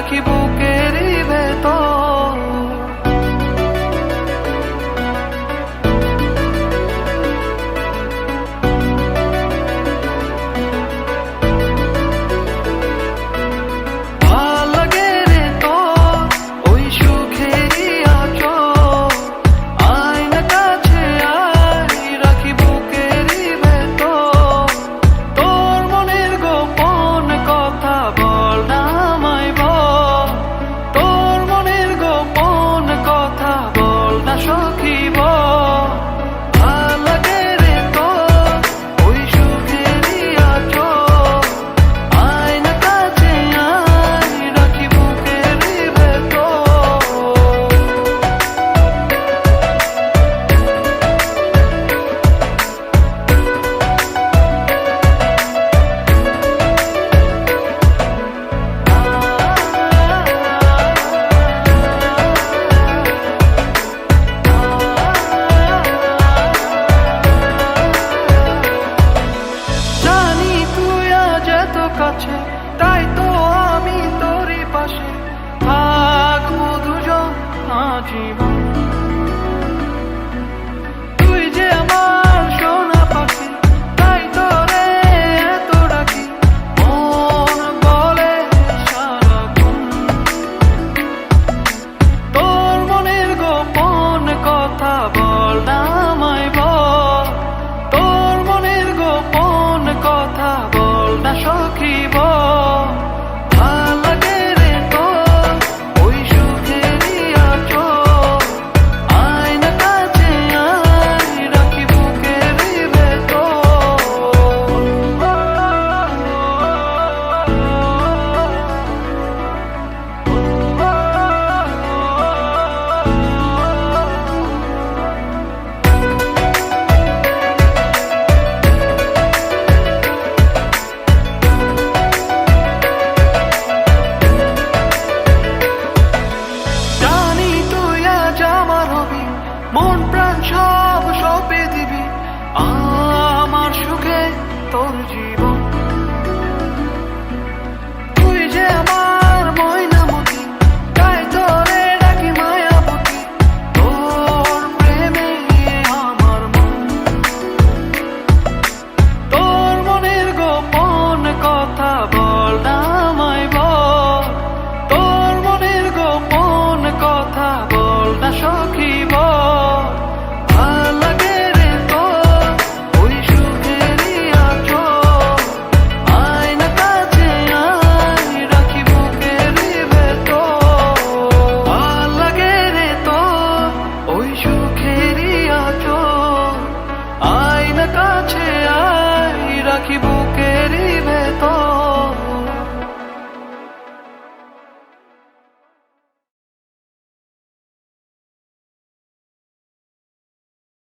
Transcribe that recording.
রাখি বুকেরই ভেতর। ভাল লাগে রে তোর ওই সুখেরই আঁচল, আয় না কাছে আয় রাখি বুকেরই ভেতর। তোর মনের গোপন কথা বল না আমায় বল, তোর মনের গোপন কথা বল না সখী বল। ভাল লাগে রে তোর ওই সুখেরই আঁচল, আয় না কাছে আয় রাখি বুকেরই ভেতর। জানি তুই আজ এত কাছে, তাই তো আমি তোরই পাশে থাকবো দুজন আজীবন। তুই যে আমার সোনা পাখি, তাই তো রে এত ডাকি মন বলে সারাক্ষণ। তোর মনের গোপন কথা বল না আমায় বল, তোর মনের গোপন কথা বল না সখী বল। ভাল লাগে রে তোর ওই সুখেরই আঁচল, আয় না কাছে আয় রাখি বুকেরই ভেতর। জানি তুই আজ আমার হবি, মন প্রাণ সব সঁপে দিবি আমার সুখে তোর জীবন।